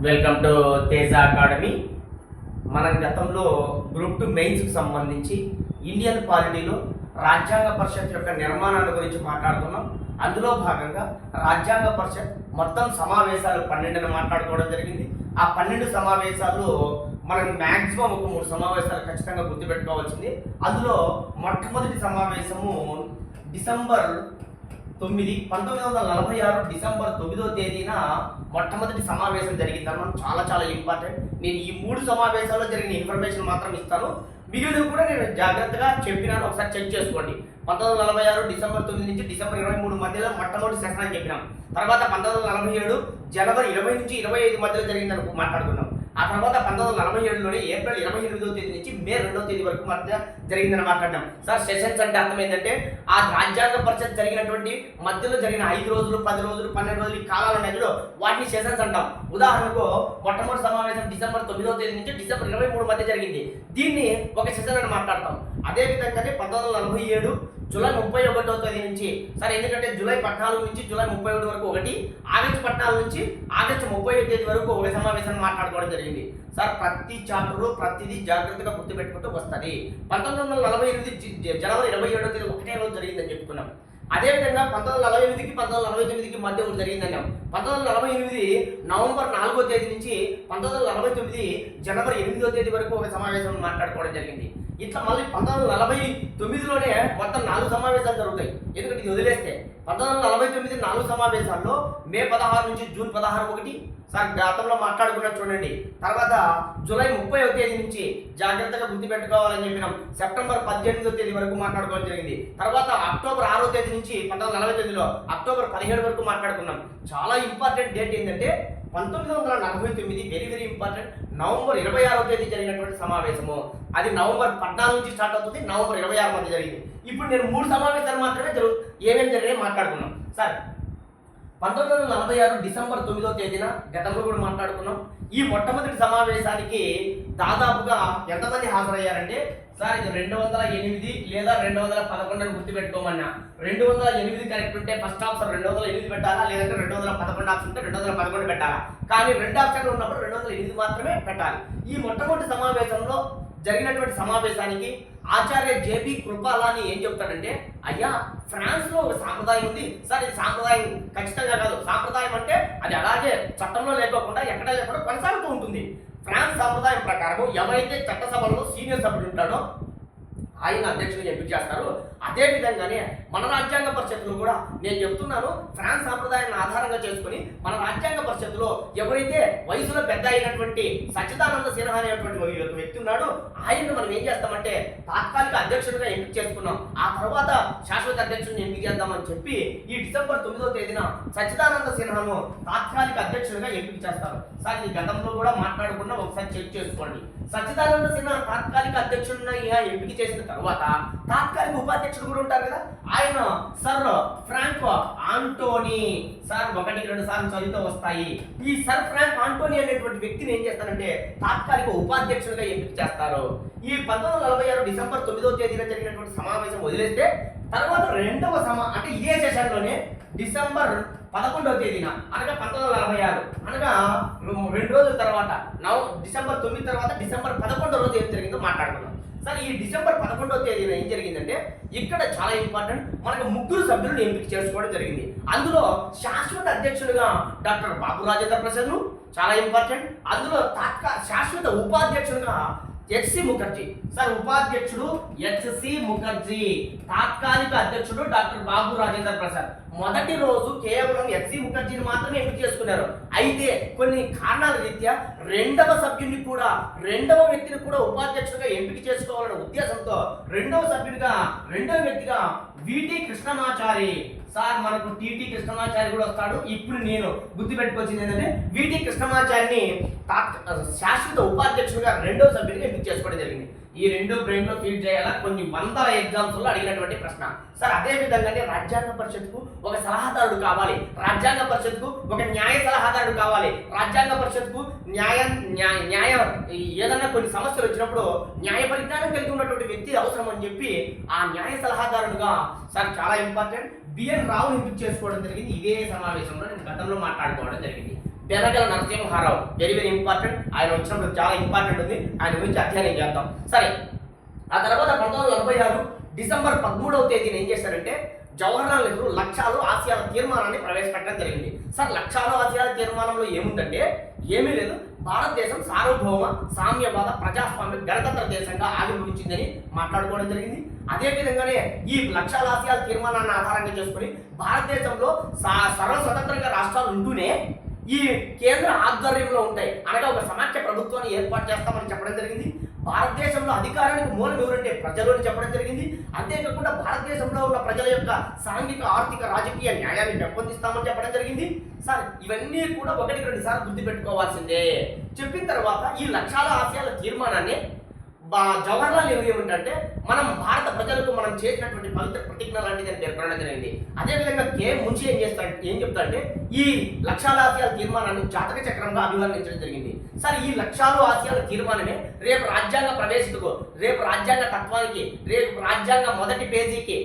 Welcome to Teja academy. మనం గతంలో group 2 మెయిన్స్కి సంబంధించి ఇండియన్ పాలిటీలో రాజ్యాంగ పరిషత్ యొక్క నిర్మాణాల గురించి మాట్లాడుతున్నాం. అందులో భాగంగా రాజ్యాంగ పరిషత్ మొత్తం సమావేశాలు 12 మాట్లాడుకోవడం జరిగింది. ఆ 12 సమావేశాల్లో మనం మ్యాక్సిమం ఒక 3 సమావేశాలు ఖచ్చితంగా గుర్తుపెట్టుకోవాల్సింది. అందులో మొట్టమొదటి సమావేశము డిసెంబర్ 9 1946 డిసెంబర్ 9వ తేదీన మొట్టమొదటి సమావేశం జరిగిందన్నమాట. చాలా ఇంపార్టెంట్. నేను ఈ 3 సమావేశాల్లో జరిగిన ఇన్ఫర్మేషన్ మాత్రం ఇస్తాను. మిగిలినవి కూడా నేను జాగ్రత్తగా చెప్పినాను, ఒకసారి చెక్ చేసుకోండి. 1946 డిసెంబర్ 9 నుంచి డిసెంబర్ 23 మధ్యలో మొట్టమొదటి సెషన్ అని చెప్పినాం. తర్వాత 1947 జనవరి 20 నుంచి 25 మధ్యలో జరిగిందని మాట్లాడుకున్నాం. ఆ తర్వాత 1947లోనే ఏప్రిల్ 28వ తేదీ నుంచి మే 2వ తేదీ వరకు మధ్య జరిగిందని మాట్లాడినాం. సార్ సెషన్స్ అంటే అర్థం ఏంటంటే ఆ రాజ్యాంగ పరిషత్ జరిగినటువంటి మధ్యలో జరిగిన 5 రోజులు 10 రోజులు 12 రోజులు ఈ కాలాల మధ్యలో వాటిని సెషన్స్ అంటాం. ఉదాహరణకు మొట్టమొదటి సమావేశం డిసెంబర్ 9వ తేదీ నుంచి డిసెంబర్ 23 మధ్య జరిగింది. దీన్ని ఒక సెషన్ అని మాట్లాడతాం. అదేవిధంగానే 1947 జూలై 31వ తేదీ నుంచి సార్, ఎందుకంటే జూలై 14 నుంచి జూలై 31 వరకు ఒకటి, ఆగస్టు 14 నుంచి ఆగస్టు 30వ తేదీ వరకు ఒక సమావేశాన్ని మాట్లాడుకోవడం జరిగింది. సార్ ప్రతి చాప్టర్ ప్రతిదీ జాగ్రత్తగా గుర్తుపెట్టుకుంటూ వస్తుంది. 1948 జనవరి 27వ తేదీ ఒకటే రోజు జరిగిందని చెప్పుకున్నాం. అదేవిధంగా 1948కి 1949కి మధ్య ఒకటి జరిగిందన్నాం. 1948 నవంబర్ 4వ తేదీ నుంచి 1949 జనవరి 8వ తేదీ వరకు ఒక సమావేశం మాట్లాడుకోవడం జరిగింది. ఇట్లా మళ్ళీ 1949లోనే మొత్తం 4 సమావేశాలు జరుగుతాయి. ఎందుకంటే ఇది వదిలేస్తే 1949 4 సమావేశాల్లో మే 16 నుంచి జూన్ 16 ఒకటి సార్ గతంలో మాట్లాడుకున్నా చూడండి. తర్వాత జూలై 30వ తేదీ నుంచి జాగ్రత్తగా గుర్తుపెట్టుకోవాలని చెప్పినాం. సెప్టెంబర్ 18వ తేదీ వరకు మాట్లాడుకోవడం జరిగింది. తర్వాత అక్టోబర్ 6వ తేదీ నుంచి 1949లో అక్టోబర్ 17 వరకు మాట్లాడుకున్నాం. చాలా ఇంపార్టెంట్ డేట్ ఏంటంటే 1949 వెరీ ఇంపార్టెంట్. నవంబర్ 26వ తేదీ జరిగినటువంటి సమావేశము. అది నవంబర్ 14 నుంచి స్టార్ట్ అవుతుంది, నవంబర్ 26 మధ్య జరిగింది. ఇప్పుడు నేను 3 సమావేశాలు మాత్రమే ఏమేమి జరిగాయి మాట్లాడుకున్నాం. సార్ 1946 డిసెంబర్ 9వ తేదీన గతంలో కూడా మాట్లాడుకున్నాం. ఈ మొట్టమొదటి సమావేశానికి దాదాపుగా ఎంతమంది హాజరయ్యారంటే సార్ ఇది 208 లేదా 211 అని గుర్తుపెట్టుకోమన్నా. 208 కరెక్ట్ ఉంటే ఫస్ట్ ఆప్షన్ 208 పెట్టాలా, లేదంటే 211 ఆప్షన్ ఉంటే 211 పెట్టాలా. కానీ 2 ఆప్షన్లు ఉన్నప్పుడు 208 మాత్రమే పెట్టాలి. ఈ మొట్టమొదటి సమావేశంలో జరిగినటువంటి సమావేశానికి ఆచార్య జేబీ కృపాలాని ఏం చెప్తాడంటే, అయ్యా ఫ్రాన్స్లో ఒక సాంప్రదాయం ఉంది సార్. ఇది సాంప్రదాయం ఖచ్చితంగా కాదు. సాంప్రదాయం అంటే అది అలాగే చట్టంలో లేకోకుండా ఎక్కడ లేకుండా కొనసాగుతూ ఉంటుంది. ఫ్రాన్స్ సాంప్రదాయం ప్రకారం ఎవరైతే చట్టసభలో సీనియర్ సభ్యుడు ఉంటాడో ఆయన అధ్యక్షుడిని ఎంపిక చేస్తారు. అదే విధంగానే మన రాజ్యాంగ పరిషత్తులో కూడా నేను చెప్తున్నాను, ఫ్రాన్స్ సాంప్రదాయాన్ని ఆధారంగా చేసుకుని మన రాజ్యాంగ పరిషత్తులో ఎవరైతే వయసులో పెద్ద అయినటువంటి సచ్చిదానంద సిన్హా అనేటువంటి వ్యక్తి ఉన్నాడో ఆయన్ని మనం ఏం చేస్తామంటే తాత్కాలిక అధ్యక్షుడిగా ఎంపిక చేసుకున్నాం. ఆ తర్వాత శాశ్వత అధ్యక్షుడిని ఎంపిక చేద్దామని చెప్పి ఈ డిసెంబర్ 9వ తేదీన సచ్చిదానంద సిన్హాను తాత్కాలిక అధ్యక్షుడిగా ఎంపిక చేస్తారు. సార్ ఇది గతంలో కూడా మాట్లాడుకున్నా, ఒకసారి చెక్ చేసుకోండి. సచ్చిదానంద సిన్హా తాత్కాలిక అధ్యక్షుడిగా ఎంపిక చేసిన తర్వాత తాత్కాలిక ఉపాధ్యక్షుడు కూడా ఉంటారు కదా, ఆయన సర్ ఫ్రాంక్ ఆంటోనీ. సార్ 1-2 సార్లు చదివితో వస్తాయి. ఈ సర్ ఫ్రాంక్ ఆంటోనీ అనేటువంటి వ్యక్తిని ఏం చేస్తారంటే తాత్కాలిక ఉపాధ్యక్షుడిగా ఎంపిక చేస్తారు. ఈ 1946 డిసెంబర్ 9వ తేదీన జరిగినటువంటి సమావేశం వదిలేస్తే తర్వాత రెండవ అంటే ఇదే సెషన్లోనే డిసెంబర్ 11వ తేదీన అనగా 1946 అనగా 2 రోజుల తర్వాత డిసెంబర్ 9 తర్వాత డిసెంబర్ 11వ రోజు ఏం జరిగిందో మాట్లాడుకున్నాం. సార్ ఈ డిసెంబర్ 11వ తేదీన ఏం జరిగిందంటే ఇక్కడ చాలా ఇంపార్టెంట్, మనకు 3 సభ్యులను ఎంపిక చేసుకోవడం జరిగింది. అందులో శాశ్వత అధ్యక్షుడిగా డాక్టర్ బాబు రాజేంద్ర ప్రసాద్ చాలా ఇంపార్టెంట్. అందులో శాశ్వత ఉపాధ్యక్షుడిగా హెచ్సి ముఖర్జీ. సార్ ఉపాధ్యక్షుడు హెచ్సి ముఖర్జీ, తాత్కాలిక అధ్యక్షుడు డాక్టర్ బాబు రాజేంద్ర ప్రసాద్. మొదటి రోజు కేవలం హెచ్సి ముఖర్జీని మాత్రమే ఎంపిక చేసుకున్నారు. అయితే కొన్ని కారణాల రీత్యా రెండవ వ్యక్తిని కూడా ఉపాధ్యక్షుడిగా ఎంపిక చేసుకోవాలనే ఉద్దేశంతో రెండవ వ్యక్తిగా విటి కృష్ణమాచారి. సార్ మనకు టిటి కృష్ణమాచారి కూడా వస్తాడు. ఇప్పుడు నేను గుర్తుపెట్టుకొచ్చింది ఏంటంటే విటి కృష్ణమాచారిని శాశ్వత ఉపాధ్యక్షుడిగా రెండవ సభ్యుడిగా ఎంపిక చేసుకోవడం జరిగింది. ఈ 2 బ్రెయిన్ లో ఫీడ్ చేయాలా, కొన్ని వందల ఎగ్జామ్స్ లో అడిగినటువంటి ప్రశ్న. సార్ అదే విధంగానే రాజ్యాంగ పరిషత్కు ఒక సలహాదారుడు కావాలి, రాజ్యాంగ పరిషత్కు ఒక న్యాయ సలహాదారుడు కావాలి, రాజ్యాంగ పరిషత్కు న్యాయ ఏదన్నా కొన్ని సమస్యలు వచ్చినప్పుడు న్యాయ పరిజ్ఞానం కలిగి ఉన్నటువంటి వ్యక్తి అవసరం అని చెప్పి ఆ న్యాయ సలహాదారుడుగా సార్ చాలా ఇంపార్టెంట్ బిఎన్ రావుని ఎంపిక చేసుకోవడం జరిగింది. ఇదే సమావేశంలో నేను గతంలో మాట్లాడుకోవడం జరిగింది. Benagala Narasimha Rao, very very important. ఆయన వచ్చినప్పుడు చాలా ఇంపార్టెంట్ ఉంది, ఆయన గురించి అధ్యయనం చేద్దాం. సరే, ఆ తర్వాత 1946 డిసెంబర్ 13వ తేదీన ఏం చేశారంటే జవహర్లాల్ నెహ్రూ లక్ష్యాలు ఆశయాల తీర్మానాన్ని ప్రవేశపెట్టడం జరిగింది. సార్, లక్ష్యాలు ఆశయాల తీర్మానంలో ఏముందంటే ఏమీ లేదు, భారతదేశం సార్వభౌమ సామ్యవాద ప్రజాస్వామ్య గణతంత్ర దేశంగా ఆవిర్భవించిందని మాట్లాడుకోవడం జరిగింది. అదేవిధంగానే ఈ లక్ష్యాల ఆశయాల తీర్మానాన్ని ఆధారంగా చేసుకుని భారతదేశంలో సర్వస్వతంత్రంగా రాష్ట్రాలు ఉంటూనే ఈ కేంద్ర ఆధ్వర్యంలో ఉంటాయి, అనగా ఒక సమాఖ్య ప్రభుత్వాన్ని ఏర్పాటు చేస్తామని చెప్పడం జరిగింది. భారతదేశంలో అధికారానికి మూలం ఎవరంటే ప్రజలు అని చెప్పడం జరిగింది. అంతేకాకుండా భారతదేశంలో ఉన్న ప్రజల యొక్క సాంఘిక ఆర్థిక రాజకీయ న్యాయాన్ని పెంపొందిస్తామని చెప్పడం జరిగింది. సార్, ఇవన్నీ కూడా 1-2 సార్లు గుర్తుపెట్టుకోవాల్సిందే. చెప్పిన తర్వాత ఈ లక్ష్యాల ఆశయాల తీర్మానాన్ని జవహర్లాల్ నెహ్రూ ఏమిటంటే మనం భారత ప్రజలకు మనం చేసినటువంటి పవిత్ర ప్రతిజ్ఞ లాంటిది అని పేర్కొనడం జరిగింది. అదేవిధంగా మున్షి ఏం చెప్తాడంటే ఈ లక్ష్యాల ఆశయాల తీర్మానాన్ని జాతక చక్రంగా అభివర్ణించడం జరిగింది. సార్, ఈ లక్ష్యాలు ఆశయాల తీర్మానమే రేపు రాజ్యాంగ ప్రవేశికకు, రేపు రాజ్యాంగ తత్వానికి, రేపు రాజ్యాంగ మొదటి పేజీకి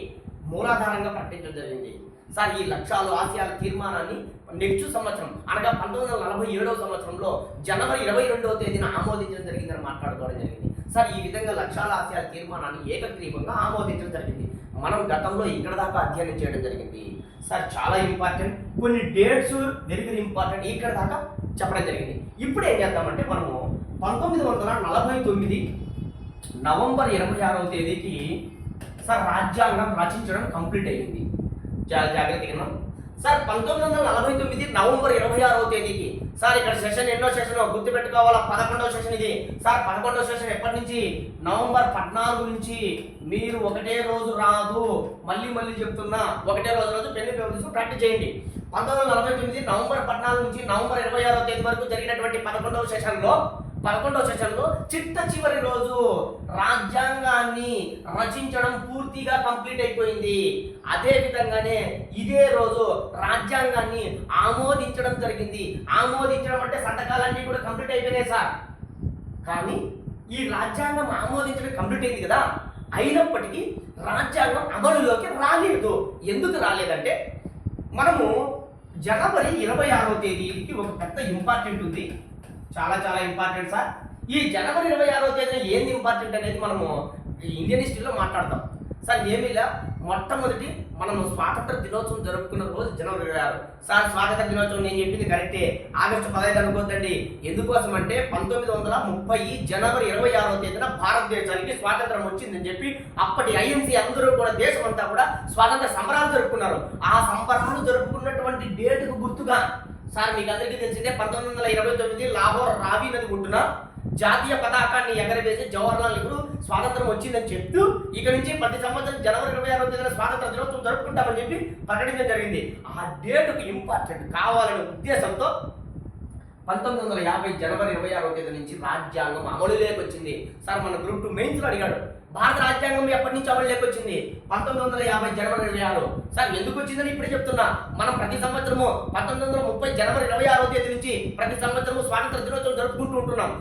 మూలాధారంగా ప్రకటించడం జరిగింది. సార్, ఈ లక్ష్యాలు ఆశయాల తీర్మానాన్ని నెక్స్ట్ సంవత్సరం అనగా 1947వ సంవత్సరంలో జనవరి 22వ తేదీన ఆమోదించడం జరిగిందని మాట్లాడుకోవడం జరిగింది. సార్, ఈ విధంగా లక్ష్యాల ఆశయాల తీర్మానాన్ని ఏకగ్రీవంగా ఆమోదించడం జరిగింది. మనం గతంలో ఇక్కడ దాకా అధ్యయనం చేయడం జరిగింది. సార్, చాలా ఇంపార్టెంట్, కొన్ని డేట్స్ వెరీ వెరీ ఇంపార్టెంట్ ఇక్కడ దాకా చెప్పడం జరిగింది. ఇప్పుడు ఏం చేద్దామంటే మనము 1949 నవంబర్ 26వ తేదీకి సార్ రాజ్యాంగం రచించడం కంప్లీట్ అయ్యింది. చాలా జాగ్రత్తగా. సార్, 1949 నవంబర్ 26వ తేదీకి సార్ ఇక్కడ సెషన్ ఎన్నో సెషన్ గుర్తుపెట్టుకోవాలా, 11వ సెషన్ ఇది. సార్, 11వ సెషన్ ఎప్పటి నుంచి? నవంబర్ 14 నుంచి. మీరు ఒకటే రోజు రాదు, మళ్ళీ చెప్తున్నా, ఒకటే రోజు పెళ్లి తీసుకుని ప్రాక్టీస్ చేయండి. 1949 నవంబర్ 14 నుంచి నవంబర్ 26వ తేదీ వరకు జరిగినటువంటి 11వ సెషన్లో చిట్ట చివరి రోజు రాజ్యాంగాన్ని రచించడం పూర్తిగా కంప్లీట్ అయిపోయింది. అదే విధంగానే ఇదే రోజు రాజ్యాంగాన్ని ఆమోదించడం జరిగింది. ఆమోదించడం అంటే సంతకాలన్నీ కూడా కంప్లీట్ అయిపోయినాయి సార్. కానీ ఈ రాజ్యాంగం ఆమోదించడం కంప్లీట్ అయింది కదా, అయినప్పటికీ రాజ్యాంగం అమలులోకి రాలేదు. ఎందుకు రాలేదంటే మనము జనవరి 26వ తేదీకి ఒక పెద్ద ఇంపార్టెంట్ ఉంది, చాలా ఇంపార్టెంట్ సార్. ఈ జనవరి 26వ తేదీన ఏంది ఇంపార్టెంట్ అనేది మనము ఇండియన్ హిస్టరీలో మాట్లాడతాం సార్. ఏమిలా మొట్టమొదటి మనము స్వాతంత్ర దినోత్సవం జరుపుకున్న రోజు జనవరి 26. సార్, స్వాతంత్ర దినోత్సవం నేను చెప్పింది కరెక్టే, ఆగస్టు 15 అనుకోద్దండి. ఎందుకోసం అంటే 1930 జనవరి 26వ తేదీన భారతదేశానికి స్వాతంత్రం వచ్చిందని చెప్పి అప్పటి ఐఎన్సీ అందరూ కూడా దేశం అంతా కూడా స్వాతంత్ర సంబరాలు జరుపుకున్నారు. ఆ సంబరాలు జరుపుకున్నటువంటి డేటుకు గుర్తుగా సార్ మీకు అందరికీ తెలిసిందే 1929 లాహోర్ రావి నది ఒడ్డున జాతీయ పతాకాన్ని ఎగరవేసి జవహర్లాల్ నెహ్రూ స్వాతంత్రం వచ్చిందని చెప్తూ ఇక నుంచి ప్రతి సంవత్సరం జనవరి 26వ తేదీన స్వాతంత్ర దినోత్సవం జరుపుకుంటామని చెప్పి ప్రకటించడం జరిగింది. ఆ డేటుకు ఇంపార్టెంట్ కావాలనే ఉద్దేశంతో 1950 జనవరి 26వ తేదీ నుంచి రాజ్యాంగం అమలులోకి వచ్చింది. సార్, మన గ్రూప్ 2 మెయిన్స్ లో అడిగాడు, భారత రాజ్యాంగం ఎప్పటి నుంచి అమలులోకి వచ్చింది? 1950 జనవరి 26. సార్, ఎందుకు వచ్చిందని ఇప్పుడే చెప్తున్నా. మనం ప్రతి సంవత్సరము 1930 జనవరి 26వ తేదీ నుంచి ప్రతి సంవత్సరము స్వాతంత్ర దినోత్సవం జరుపుకుంటూ ఉంటున్నాం.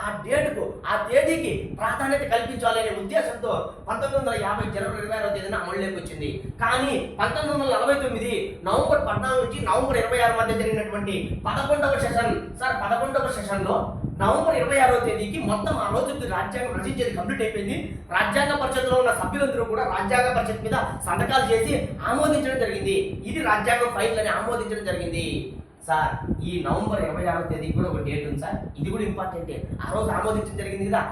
ఆ డేటుకు, ఆ తేదీకి ప్రాధాన్యత కల్పించాలనే ఉద్దేశంతో 1950 జనవరి 26వ తేదీన అమలులోకి వచ్చింది. కానీ 1949 నవంబర్ 14 నుంచి నవంబర్ 26 మధ్య జరిగినటువంటి 11వ సెషన్ సార్, 11వ సెషన్లో నవంబర్ 26వ తేదీకి మొత్తం ఆ రోజుకి రాజ్యాంగం రచించేది కంప్లీట్ అయిపోయింది. రాజ్యాంగ పరిషత్లో ఉన్న సభ్యులందరూ కూడా రాజ్యాంగ పరిషత్ మీద సంతకాలు చేసి ఆమోదించడం జరిగింది. ఇది రాజ్యాంగం ఫైల్ అని ఆమోదించడం జరిగింది. సార్, ఈ నవంబర్ 26వ తేదీ కూడా ఒక డేట్ ఉంది సార్, ఇది కూడా ఇంపార్టెంటే. ఆ రోజు ఆమోదించడం జరిగింది కదా.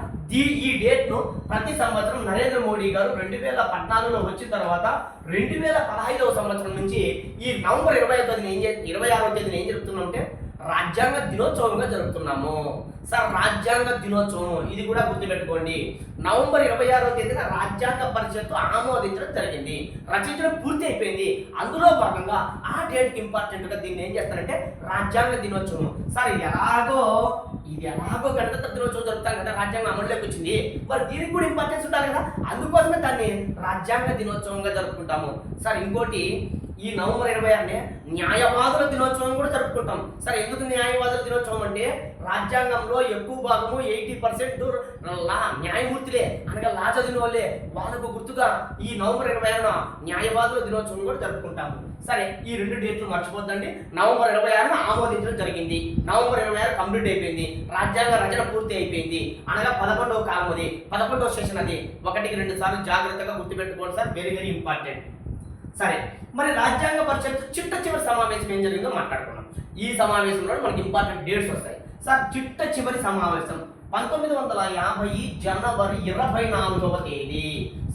ఈ డేట్ను ప్రతి సంవత్సరం నరేంద్ర మోడీ గారు 2014లో వచ్చిన తర్వాత 2015వ సంవత్సరం నుంచి ఈ నవంబర్ 26వ తేదీన ఏం జరుపుతున్నామంటే రాజ్యాంగ దినోత్సవంగా జరుపుతున్నాము. సార్, రాజ్యాంగ దినోత్సవం ఇది కూడా గుర్తుపెట్టుకోండి. నవంబర్ 26వ తేదీన రాజ్యాంగ పరిషత్తు ఆమోదించడం జరిగింది, రచించడం పూర్తి అయిపోయింది. అందులో భాగంగా ఆ డేట్కి ఇంపార్టెంట్గా దీన్ని ఏం చేస్తారంటే రాజ్యాంగ దినోత్సవం. సార్, ఇది ఎలాగో గణతంత్ర దినోత్సవం జరుపుతాం కదా, రాజ్యాంగం అమలులోకి వచ్చింది, మరి దీనికి కూడా ఇంపార్టెన్స్ ఉండాలి కదా, అందుకోసమే దాన్ని రాజ్యాంగ దినోత్సవంగా జరుపుకుంటాము. సార్, ఇంకోటి ఈ నవంబర్ 26నే న్యాయవాదుల దినోత్సవం కూడా జరుపుకుంటాం. సరే, ఎందుకు న్యాయవాదుల దినోత్సవం అంటే రాజ్యాంగంలో ఎక్కువ భాగము 80% న్యాయమూర్తులే అనగా లా చదివిన వాళ్ళే. వాళ్ళకు గుర్తుగా ఈ నవంబర్ 26న న్యాయవాదుల దినోత్సవం కూడా జరుపుకుంటాము. సరే, ఈ 2 డేట్లు మర్చిపోద్దండి. నవంబర్ 26న ఆమోదించడం జరిగింది. నవంబర్ 26 కంప్లీట్ అయిపోయింది. రాజ్యాంగ రచన పూర్తి అయిపోయింది. అనగా 11వ కాలం అది, 11వ సెషన్ అది. 1-2 సార్లు జాగ్రత్తగా గుర్తుపెట్టుకోండి సార్, వెరీ వెరీ ఇంపార్టెంట్. సరే, మరి రాజ్యాంగ పరిషత్ చిట్ట చివరి సమావేశం ఏం జరిగిందో మాట్లాడుకున్నాం. ఈ సమావేశంలో మనకి ఇంపార్టెంట్ డేట్స్ వస్తాయి సార్. చిట్ట చివరి సమావేశం 1950 జనవరి 24వ తేదీ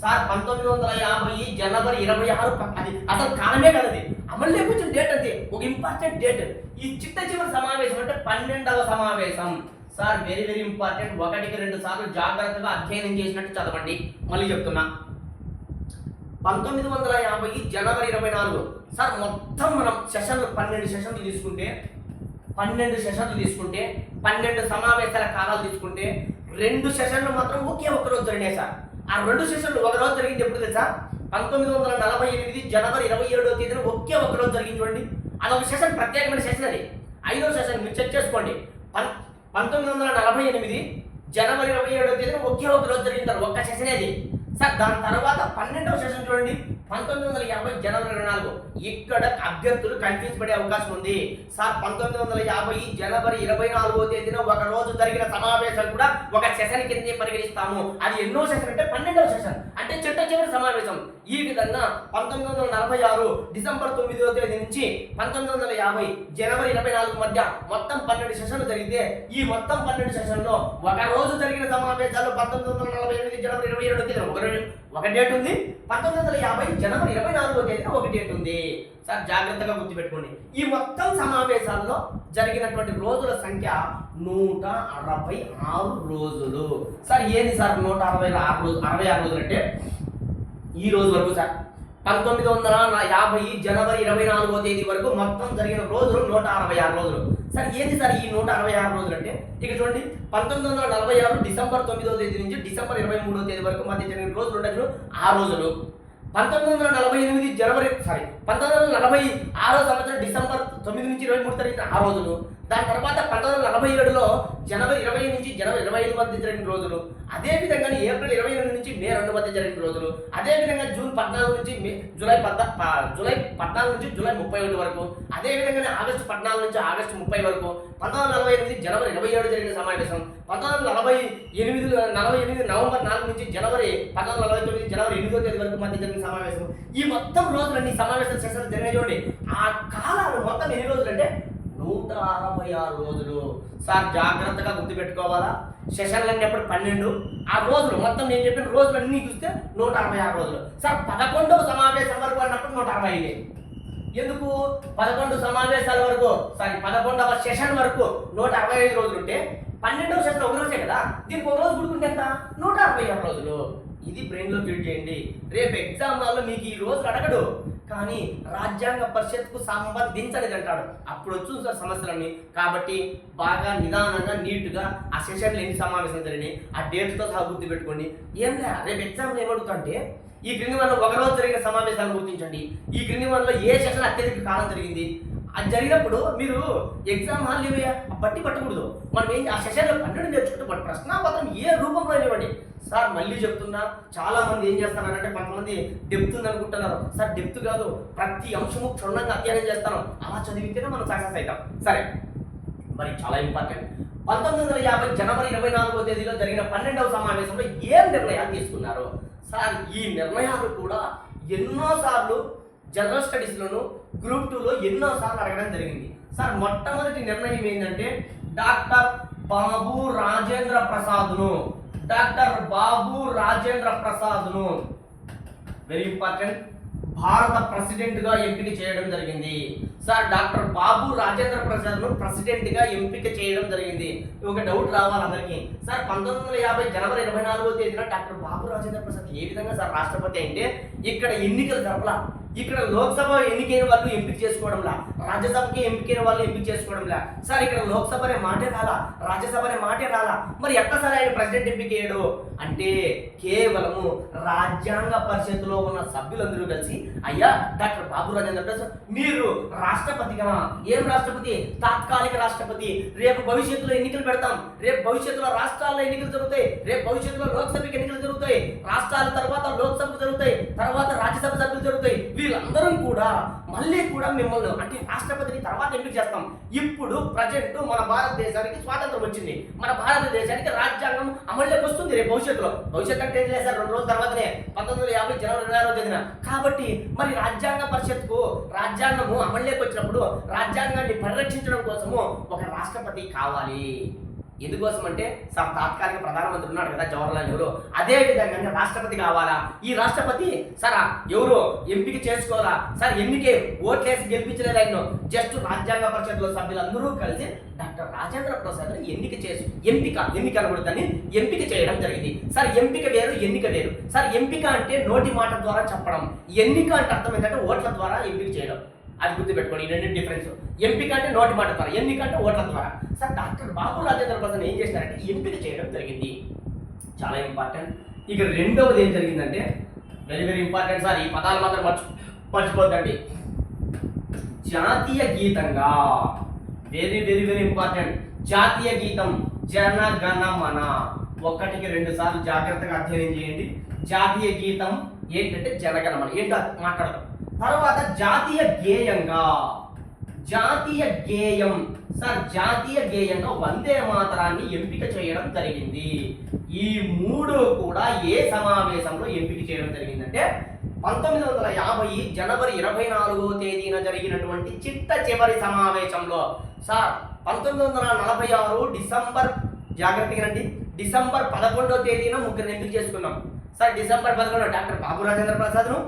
సార్. 1950 జనవరి 26, అది అసలు కాలమే కదా, అది అమలులోకి వచ్చిన డేట్. అంతే ఒక ఇంపార్టెంట్ డేట్. ఈ చిట్ట చివరి సమావేశం అంటే 12వ సమావేశం సార్. Very very important. 1-2 సార్లు జాగ్రత్తగా అధ్యయనం చేసినట్టు చదవండి. మళ్ళీ చెప్తున్నా, 1950 జనవరి 24 సార్. మొత్తం మనం సెషన్లు 12 సెషన్లు తీసుకుంటే 12 సమావేశాల కాలాలు తీసుకుంటే 2 సెషన్లు మాత్రం ఒకే ఒక్క రోజు జరిగినాయి సార్. ఆ 2 సెషన్లు ఒక రోజు జరిగింది ఎప్పుడు తెలుసా? 1948 జనవరి 27వ తేదీన ఒకే ఒక్క రోజు జరిగింది. చూడండి, అదొక సెషన్, ప్రత్యేకమైన సెషన్. అది 5వ సెషన్. మీరు చెక్ చేసుకోండి. 1948 జనవరి 27వ తేదీన ఒకే ఒక రోజు జరిగింది, ఒక్క సెషన్ అది సార్. దాని తర్వాత 12వ సెషన్ చూడండి, 1950 జనవరి 24. ఇక్కడ అభ్యర్థులు కన్ఫ్యూజ్ పడే అవకాశం ఉంది సార్. 1950 జనవరి 24వ తేదీన ఒక రోజు జరిగిన సమావేశం కూడా ఒక సెషన్ కింద పరిగణిస్తాము. అది ఎన్నో సెషన్ అంటే 12వ సెషన్, అంటే చిట్ట చివరి సమావేశం. ఈ విధంగా 1946 డిసెంబర్ 9వ తేదీ నుంచి 1950 జనవరి 24 మధ్య మొత్తం 12 సెషన్లు జరిగితే ఈ మొత్తం 12 సెషన్లో ఒక రోజు జరిగిన సమావేశాలు 1948 జనవరి 27వ తేదీన ఒక డేట్ ఉంది. 1950 జనవరి 24వ తేదీన ఒక డేట్ ఉంది సార్. జాగ్రత్తగా గుర్తుపెట్టుకోండి. ఈ మొత్తం సమావేశాల్లో జరిగినటువంటి రోజుల సంఖ్య 166 రోజులు సార్. ఏంది సార్ 166 రోజులు అంటే ఈ రోజు వరకు సార్ 1950 జనవరి 24వ తేదీ వరకు మొత్తం జరిగిన రోజులు 166 రోజులు సార్. ఏంటి సార్ ఈ 166 రోజులు అంటే? ఇక చూడండి, 1946 డిసెంబర్ 9వ తేదీ నుంచి డిసెంబర్ 23వ తేదీ వరకు మధ్య జరిగిన రోజులు ఉండొచ్చు ఆ రోజులు. 1946 సంవత్సరం డిసెంబర్ 9 నుంచి 23 జరిగిన ఆ రోజులు. దాని తర్వాత 1947లో జనవరి 20 నుంచి జనవరి 25 మధ్య జరిగిన రోజులు. అదేవిధంగా ఏప్రిల్ 28 నుంచి మే 2 మధ్య జరిగిన రోజులు. అదేవిధంగా జూన్ 14 నుంచి జూలై 14 నుంచి జూలై 31 వరకు. అదేవిధంగా ఆగస్టు 14 నుంచి ఆగస్టు 30 వరకు. 1948 జనవరి 27 జరిగిన సమావేశం. 1948 నవంబర్ 4 నుంచి జనవరి 1949 జనవరి 8వ తేదీ వరకు మధ్య జరిగిన సమావేశం. ఈ మొత్తం రోజులన్నీ సమావేశం సెషన్ జరిగినాయి. చూడండి, ఆ కాలాలు మొత్తం ఎన్ని రోజులు అంటే 166 రోజులు సార్. జాగ్రత్తగా గుర్తుపెట్టుకోవాలా. సెషన్లు అన్నప్పుడు 12, ఆ రోజులు మొత్తం నేను చెప్పిన రోజులు అన్నీ చూస్తే 166 రోజులు సార్. 11వ సమావేశం వరకు అన్నప్పుడు 165. ఎందుకు 11 సమావేశాల వరకు సారీ 11వ సెషన్ వరకు 165 రోజులు ఉంటే 12వ సెషన్ ఒక రోజే కదా, దీనికి ఒక రోజు గుర్తుంటే ఎంత? 166 రోజులు. ఇది బ్రెయిన్లో ఫీడ్ చేయండి. రేపు ఎగ్జామ్ వల్ల మీకు ఈ రోజు అడగడు, కానీ రాజ్యాంగ పరిషత్కు సంబంధించలేదు అంటాడు. అప్పుడు వచ్చు సార్ సమస్యలన్నీ. కాబట్టి బాగా నిదానంగా నీట్గా ఆ సెషన్లు ఎన్ని సమావేశాలు జరిగినాయి ఆ డేట్తో సహా గుర్తు పెట్టుకోండి. ఏం లే, రేపు ఎగ్జామ్లో ఏమడుగుతుంటే ఈ క్రింది వల్ల ఒక రోజు జరిగిన సమావేశాలను గుర్తించండి. ఈ క్రింది వల్ల ఏ సెషన్ అత్యధిక కాలం జరిగింది అది జరిగినప్పుడు మీరు ఎగ్జామ్ హాల్ బట్టి పట్టకూడదు. మనం ఏం ఆ సెషన్లో 12 నేర్చుకుంటే ప్రశ్నాపత్రం ఏ రూపంలో ఇవ్వండి సార్. మళ్ళీ చెప్తున్నా, చాలా మంది ఏం చేస్తున్నారంటే కొంతమంది డెప్త్ ఉంది అనుకుంటున్నారు సార్. డెప్త్ కాదు, ప్రతి అంశము క్షుణ్ణంగా అధ్యయనం చేస్తాను. అలా చదివితేనే మనం సక్సెస్ అవుతాం. సరే, మరి చాలా ఇంపార్టెంట్. 1950 జనవరి 24వ తేదీలో జరిగిన 12వ సమావేశంలో ఏం నిర్ణయాలు తీసుకున్నారు సార్? ఈ నిర్ణయాలు కూడా ఎన్నోసార్లు జనరల్ స్టడీస్లోను గ్రూప్ 2లో ఎన్నోసార్లు అడగడం జరిగింది సార్. మొట్టమొదటి నిర్ణయం ఏంటంటే doctor Babu Rajendra ప్రసాద్ను very important భారత ప్రెసిడెంట్గా ఎంపిక చేయడం జరిగింది సార్. డాక్టర్ బాబు రాజేంద్ర ప్రసాద్ను ప్రెసిడెంట్గా ఎంపిక చేయడం జరిగింది. ఒక డౌట్ రావాలి అందరికీ సార్. 1950 జనవరి 24వ తేదీన డాక్టర్ బాబు రాజేంద్ర ప్రసాద్ ఏ విధంగా సార్ రాష్ట్రపతి అంటే ఇక్కడ ఎన్నికలు జరపలా, ఇక్కడ లోక్సభ ఎన్నికైన వాళ్ళు ఎంపిక చేసుకోవడంలా, రాజ్యసభకి ఎంపికైన వాళ్ళు ఎంపిక చేసుకోవడంలా. సార్ ఇక్కడ లోక్సభ అనే మాటే రాలా, రాజ్యసభ అనే మాటే రాలా, మరి ఎట్లా సార్ ఆయన ప్రెసిడెంట్ ఎంపిక చేయడు అంటే కేవలము రాజ్యాంగ పరిషత్తులో ఉన్న సభ్యులందరూ కలిసి అయ్యా డాక్టర్ బాబు రాజేంద్ర ప్రసాద్ మీరు రాష్ట్రపతిగా, ఏం రాష్ట్రపతి, తాత్కాలిక రాష్ట్రపతి, రేపు భవిష్యత్తులో ఎన్నికలు పెడతాం, రేపు భవిష్యత్తులో రాష్ట్రాల్లో ఎన్నికలు జరుగుతాయి, రేపు భవిష్యత్తులో లోక్సభకి ఎన్నికలు జరుగుతాయి, రాష్ట్రాల తర్వాత లోక్సభ జరుగుతాయి, తర్వాత రాజ్యసభ సభ్యులు జరుగుతాయి, వీళ్ళందరం కూడా మళ్ళీ కూడా మిమ్మల్ని అంటే రాష్ట్రపతిని తర్వాత ఎంపిక చేస్తాం. ఇప్పుడు ప్రజెంట్ మన భారతదేశానికి స్వాతంత్రం వచ్చింది, మన భారతదేశానికి రాజ్యాంగం అమల్లోకి వస్తుంది రేపు భవిష్యత్తు అంటే ఏం లేదు సార్ 2 రోజుల తర్వాతనే 1950 జనవరి 26వ తేదీన. కాబట్టి మరి రాజ్యాంగ పరిషత్కు రాజ్యాంగము అమల్లోకి వచ్చినప్పుడు రాజ్యాంగాన్ని పరిరక్షించడం కోసము ఒక రాష్ట్రపతి కావాలి. ఎందుకోసం అంటే సార్ తాత్కాలిక ప్రధానమంత్రి ఉన్నాడు కదా జవహర్లాల్ నెహ్రూ, అదే విధంగా రాష్ట్రపతి కావాలా. ఈ రాష్ట్రపతి సార్ ఎవరు ఎంపిక చేసుకోవాలా సార్, ఎన్నికే ఓట్లేసి గెలిపించలేదు ఆయన, జస్ట్ రాజ్యాంగ పరిషత్లో సభ్యులందరూ కలిసి డాక్టర్ రాజేంద్ర ప్రసాద్ ఎంపిక అనకూడదని ఎంపిక చేయడం జరిగింది. సార్ ఎంపిక వేరు, ఎన్నిక వేరు. సార్ ఎంపిక అంటే నోటి మాట ద్వారా చెప్పడం, ఎన్నిక అంటే అర్థం ఏంటంటే ఓట్ల ద్వారా ఎంపిక చేయడం. అది గుర్తుపెట్టుకోండి, ఈ రెండు డిఫరెన్స్. ఎంపిక అంటే నోటి మాట ద్వారా, ఎన్నిక అంటే ఓట్ల ద్వారా. సార్ డాక్టర్ బాబు రాజేంద్ర ప్రసాద్ ఏం చేశారంటే ఎంపిక చేయడం జరిగింది, చాలా ఇంపార్టెంట్. ఇక రెండవది ఏం జరిగిందంటే వెరీ వెరీ ఇంపార్టెంట్ సార్, ఈ పదాలు మాత్రం మర్చిపోద్దండి. జాతీయ గీతంగా వెరీ వెరీ వెరీ ఇంపార్టెంట్. జాతీయ గీతం జనగణమన 1కి 2 సార్లు జాగ్రత్తగా అధ్యయనం చేయండి. జాతీయ గీతం ఏంటంటే జనగణమన ఏంటో మాట్లాడదాం. తర్వాత జాతీయ గేయం సార్, జాతీయ గేయంగా వందే మాతరాన్ని ఎంపిక చేయడం జరిగింది. ఈ 3 కూడా ఏ సమావేశంలో ఎంపిక చేయడం జరిగిందంటే 1950 జనవరి 24వ తేదీన జరిగినటువంటి చిట్ట చివరి సమావేశంలో. సార్ 1946 డిసెంబర్ జాగ్రత్తగా రండి, డిసెంబర్ 11వ తేదీన ముగ్గురు ఎంపిక చేసుకున్నాం. Sir December 11 doctor Babu Rajendra ప్రసాద్ను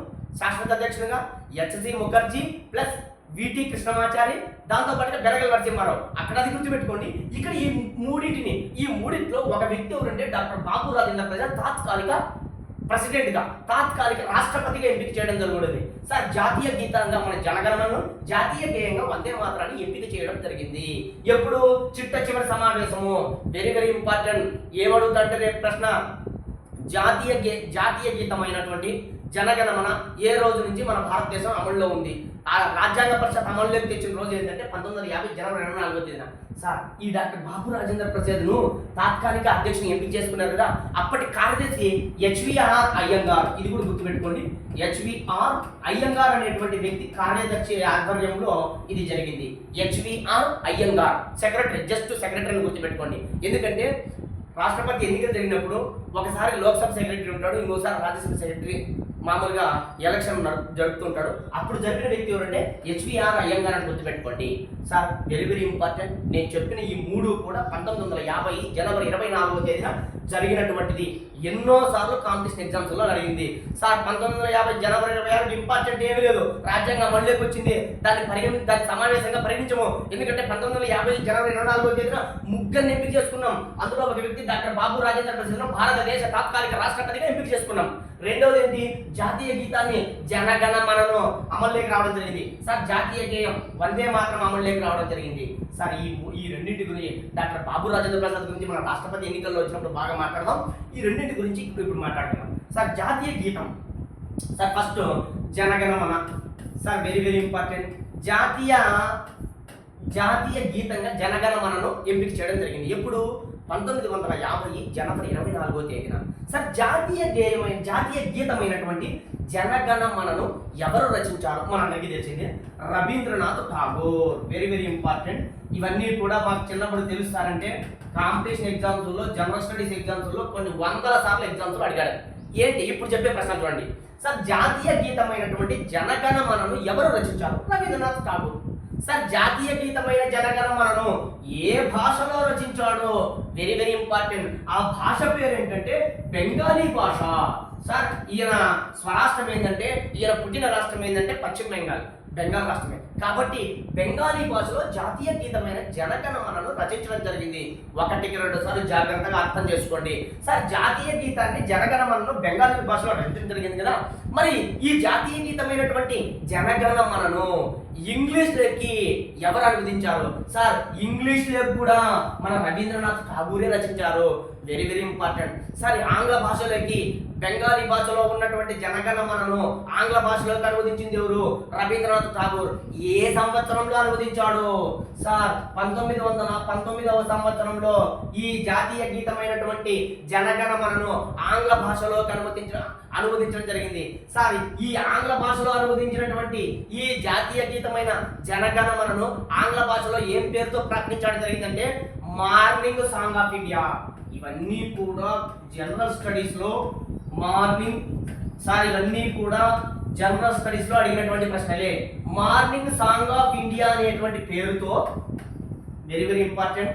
శాశ్వత అధ్యక్షుడిగా, హెచ్సి ముఖర్జీ ప్లస్ విటి కృష్ణమాచారి, దాంతో పాటుగా బెరగల్ నరసింహారావు. అక్కడ అది గుర్తుపెట్టుకోండి. ఇక్కడ ఈ మూడింట్లో ఒక వ్యక్తి ఎవరంటే డాక్టర్ బాబు రాజేంద్ర ప్రసాద్ తాత్కాలిక ప్రెసిడెంట్గా, తాత్కాలిక రాష్ట్రపతిగా ఎంపిక చేయడం జరుగుతుంది. సార్ జాతీయ గీతంగా మన జనగణమను, జాతీయ గేయంగా వందే మాతరాన్ని ఎంపిక చేయడం జరిగింది. ఎప్పుడు చిట్ట చివరి సమావేశము. Very very important. ఏమడుగుతుంటే రేపు ప్రశ్న, జాతీయ గీతమైనటువంటి జనగణమన ఏ రోజు నుంచి మన భారతదేశం అమల్లో ఉంది, ఆ రాజ్యాంగ పరిషత్ అమల్లోకి తెచ్చిన రోజు ఏంటంటే 1950 జనవరి 24వ తేదీన. సార్ ఈ డాక్టర్ బాబు రాజేంద్ర ప్రసాద్ను తాత్కాలిక అధ్యక్షుని ఎంపిక చేసుకున్నారు కదా, అప్పటి కార్యదర్శి హెచ్విఆర్ అయ్యంగార్. ఇది కూడా గుర్తుపెట్టుకోండి, హెచ్విఆర్ అయ్యంగార్ అనేటువంటి వ్యక్తి కార్యదర్శి ఆధ్వర్యంలో ఇది జరిగింది. హెచ్విఆర్ అయ్యంగార్ సెక్రటరీ, జస్ట్ సెక్రటరీని గుర్తుపెట్టుకోండి. ఎందుకంటే రాష్ట్రపతి ఎన్నికలు జరిగినప్పుడు ఒకసారి లోక్సభ సెక్రటరీ ఉంటాడు, ఇంకోసారి రాజ్యసభ సెక్రటరీ మామూలుగా ఎలక్షన్ జరుపుతుంటాడు. అప్పుడు జరిగిన వ్యక్తి ఎవరంటే హెచ్విఆర్ అయ్యంగార్ అని గుర్తుపెట్టుకోండి. Sir very very important. నేను చెప్పిన ఈ 3 కూడా 1950 జనవరి 24వ తేదీన జరిగినటువంటిది. ఎన్నోసార్లు కాంపిటీషన్ ఎగ్జామ్స్లో అడిగింది. సార్ 1950 జనవరి 26 ఇంపార్టెంట్ ఏమీ లేదు, రాజ్యాంగం అమల్లోకి వచ్చింది, దాన్ని సమావేశంగా పరిగణించము. ఎందుకంటే 1950 జనవరి 24వ తేదీన ముగ్గురిని ఎంపిక చేసుకున్నాం. అందులో ఒక వ్యక్తి డాక్టర్ బాబు రాజేంద్ర ప్రసాద్ను భారతదేశ తాత్కాలిక రాష్ట్రపతిగా ఎంపిక చేసుకున్నాం. రెండవది ఏంటి, జాతీయ గీతాన్ని జనగణమనను అమల్లోకి రావడం జరిగింది. సార్ జాతీయ గేయం వందే మాతరం అమల్లోకి రావడం జరిగింది. సార్ ఈ రెండింటి గురించి డాక్టర్ బాబు రాజేంద్ర ప్రసాద్ గురించి మన రాష్ట్రపతి ఎన్నికల్లో వచ్చినప్పుడు బాగా మాట్లాడదాం. ఈ రెండింటి గురించి ఇప్పుడు మాట్లాడుతున్నాం. సార్ జాతీయ గీతం sir first Jana Gana Mana. Sir very very important. జాతీయ గీతంగా జనగణమనను ఎంపిక చేయడం జరిగింది. ఎప్పుడు 1950 జనవరి 24వ తేదీన. సార్ జాతీయ గీతమైనటువంటి జనగణమనను ఎవరు రచించారు మనందరికీ తెలిసిందే, Rabindranath Tagore. Very very important. ఇవన్నీ కూడా మాకు చిన్నప్పుడు తెలుస్తారంటే కాంపిటీషన్ ఎగ్జామ్స్లో, జనరల్ స్టడీస్ ఎగ్జామ్స్లో కొన్ని వందల సార్లు ఎగ్జామ్స్లో అడిగాడు. ఏంటి ఇప్పుడు చెప్పే ప్రశ్న చూడండి. సార్ జాతీయ గీతమైనటువంటి జనగణమనను ఎవరు రచించారు? రవీంద్రనాథ్ ఠాగూర్. సార్ జాతీయ గీతమైన జనగణమనను ఏ భాషలో రచించాడో వెరీ వెరీ ఇంపార్టెంట్. ఆ భాష పేరు ఏంటంటే బెంగాలీ భాష. సార్ ఈయన స్వరాష్ట్రం ఏంటంటే, ఈయన పుట్టిన రాష్ట్రం ఏంటంటే పశ్చిమ బెంగాల్ రాష్ట్రమే. కాబట్టి బెంగాలీ భాషలో జాతీయ గీతమైన జనగణమనను రచించడం జరిగింది. 1కి 2 సార్లు జాగ్రత్తగా అర్థం చేసుకోండి. సార్ జాతీయ గీతాన్ని జనగణమనను బెంగాలీ భాషలో రచించడం జరిగింది కదా, మరి ఈ జాతీయ గీతమైనటువంటి జనగణమనను ఇంగ్లీష్లోకి ఎవరు అనువదించారు? సార్ ఇంగ్లీష్లోకి కూడా మన రవీంద్రనాథ్ ఠాగూరే రచించారు. Very very important. సార్ ఆంగ్ల భాషలోకి బెంగాలీ భాషలో ఉన్నటువంటి జనగణమనను ఆంగ్ల భాషలోకి అనువదించింది ఎవరు? రవీంద్రనాథ్ ఠాగూర్. ఏ సంవత్సరంలో అనువదించాడు? సార్ 1919వ సంవత్సరంలో ఈ జాతీయ గీతమైనటువంటి జనగణమనను ఆంగ్ల భాషలోకి అనువదించడం జరిగింది. సార్ ఈ ఆంగ్ల భాషలో అనువదించినటువంటి ఈ జాతీయ గీతమైన జనగణమనను ఆంగ్ల భాషలో ఏం పేరుతో ప్రకటించడం జరిగిందంటే మార్నింగ్ సాంగ్ ఆఫ్ ఇండియా. ఇవన్నీ కూడా జనరల్ స్టడీస్ లో ఇవన్నీ కూడా జనరల్ స్టడీస్ లో అడిగినటువంటి ప్రశ్నలే. మార్నింగ్ సాంగ్ ఆఫ్ ఇండియా అనేటువంటి పేరుతో, very very important,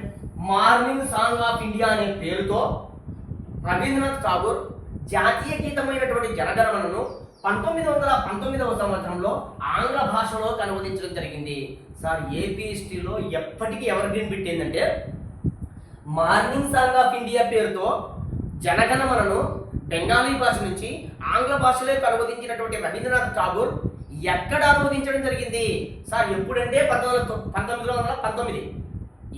morning song of India అనే పేరుతో రవీంద్రనాథ్ ఠాగూర్ జాతీయ గీతమైనటువంటి జనగణమనను 1919వ సంవత్సరంలో ఆంగ్ల భాషలోకి అనువదించడం జరిగింది. సార్ ఏపీ హిస్టరీలో ఎప్పటికీ ఎవర్ గ్రీన్ బిట్ ఏంటంటే మార్నింగ్ సాంగ్ ఆఫ్ ఇండియా పేరుతో జనగణమనను బెంగాలీ భాష నుంచి ఆంగ్ల భాషలోకి అనువదించినటువంటి రవీంద్రనాథ్ ఠాగూర్ ఎక్కడ అనువదించడం జరిగింది? సార్ ఎప్పుడంటే 1919.